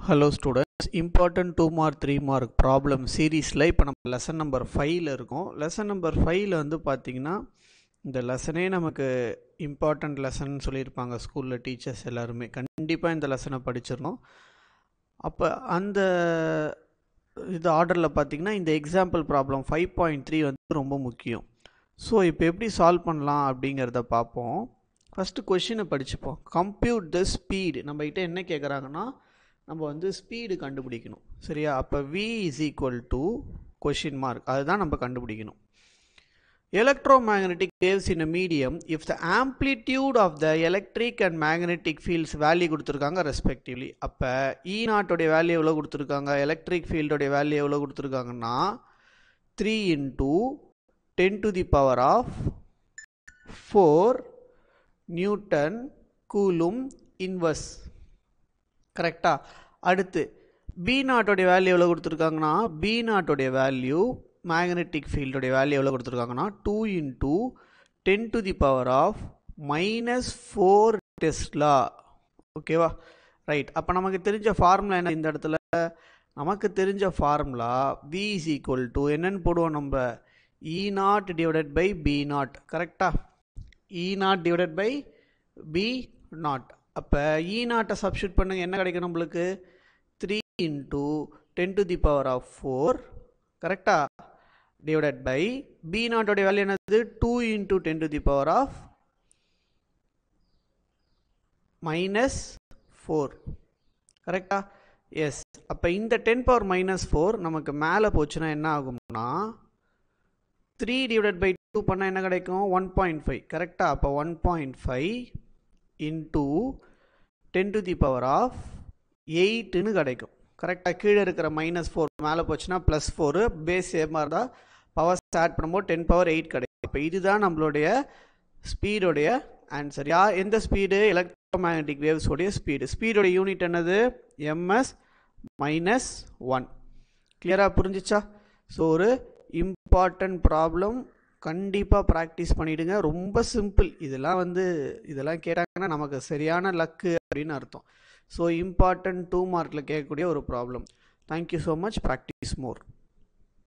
Hello students, important 2 mark 3 mark problem series ல இப்போ நம்ம lesson number 5ல இருக்கோம். lesson number 5ல வந்து பாத்தீங்கன்னா இந்த லெசனே நமக்கு important lesson சொல்லியிருப்பாங்க ஸ்கூல்ல டீச்சர்ஸ் எல்லாருமே. கண்டிப்பா இந்த லெசனை படிச்சிரணும். அப்ப அந்த இது ஆர்டர்ல பாத்தீங்கன்னா இந்த எக்ஸாம்பிள் ப்ராப்ளம் 5.3 வந்து ரொம்ப முக்கியம். ஸோ இப்போ எப்படி சால்வ் பண்ணலாம் அப்படிங்கிறத பார்ப்போம். ஃபர்ஸ்ட் கொஸ்டினை படிச்சுப்போம். கம்ப்யூட் த ஸ்பீடு. நம்ம கிட்ட என்ன கேட்குறாங்கன்னா நம்ம வந்து ஸ்பீடு கண்டுபிடிக்கணும். சரியா? அப்போ v is equal to question mark, அதுதான் நம்ம கண்டுபிடிக்கணும். Electromagnetic waves in a medium if the amplitude of the electric and magnetic fields value கொடுத்துருக்காங்க respectively. அப்போ E0 உடைய வேல்யூ எவ்வளோ கொடுத்துருக்காங்க, எலக்ட்ரிக் ஃபீல்டோடைய வேல்யூ எவ்வளோ கொடுத்துருக்காங்கன்னா 3 into 10 to the power of 4 Newton Coulomb inverse. கரெக்டா? அடுத்து B0 உடைய வேல்யூ எவ்வளோ கொடுத்துருக்காங்கன்னா B0 உடைய வேல்யூ மேக்னெட்டிக் ஃபீல்டோடைய வேல்யூ எவ்வளோ கொடுத்துருக்காங்கன்னா 2 into 10 to the power of -4 Tesla. ஓகேவா? ரைட். அப்போ நமக்கு தெரிஞ்ச ஃபார்முலா என்ன இந்த இடத்துல? நமக்கு தெரிஞ்ச formula V is equal to என்னன்னு போடுவோம் நம்ம E0 divided by B0. கரெக்டா? E0 divided by B0. அப்போ E0 சப்ஸ்டியூட் பண்ணுங்க, என்ன கிடைக்கும் நம்மளுக்கு 3 into 10 to the power of 4. கரெக்டா? டிவைடட் பை B0 உடைய வேல்யூ என்னது 2 into 10 to the power of -4. கரெக்டா? எஸ். அப்போ இந்த 10 power -4 நமக்கு மேலே போச்சுன்னா என்ன ஆகும்னா 3 divided by 2 பண்ணால் என்ன கிடைக்கும் 1.5. கரெக்டா? அப்போ 1.5 into 10 to the power of 8ன்னு கிடைக்கும். கரெக்டாக? கீழே இருக்கிற -4 மேலே போச்சுன்னா +4, பேஸ் சேமாக இருந்தால் பவர்ஸ் ஆட் பண்ணும்போது 10 power 8 கிடைக்கும். இப்போ இதுதான் நம்மளுடைய ஸ்பீடோடைய ஆன்சர். எந்த ஸ்பீடு? எலக்ட்ரோமேக்னெட்டிக் வேவ்ஸோடைய ஸ்பீடு. ஸ்பீடோடைய யூனிட் என்னது? ms-1. கிளியராக புரிஞ்சிச்சா? ஸோ ஒரு இம்பார்ட்டன்ட் ப்ராப்ளம் கண்டிப்பாக ப்ராக்டிஸ் பண்ணிவிடுங்க. ரொம்ப சிம்பிள். இதெல்லாம் கேட்டாங்கன்னா நமக்கு சரியான லக்கு அப்படின்னு அர்த்தம். ஸோ இம்பார்ட்டன்ட் 2 மார்க்கில் கேட்கக்கூடிய ஒரு problem. Thank you so much. Practice மோர்.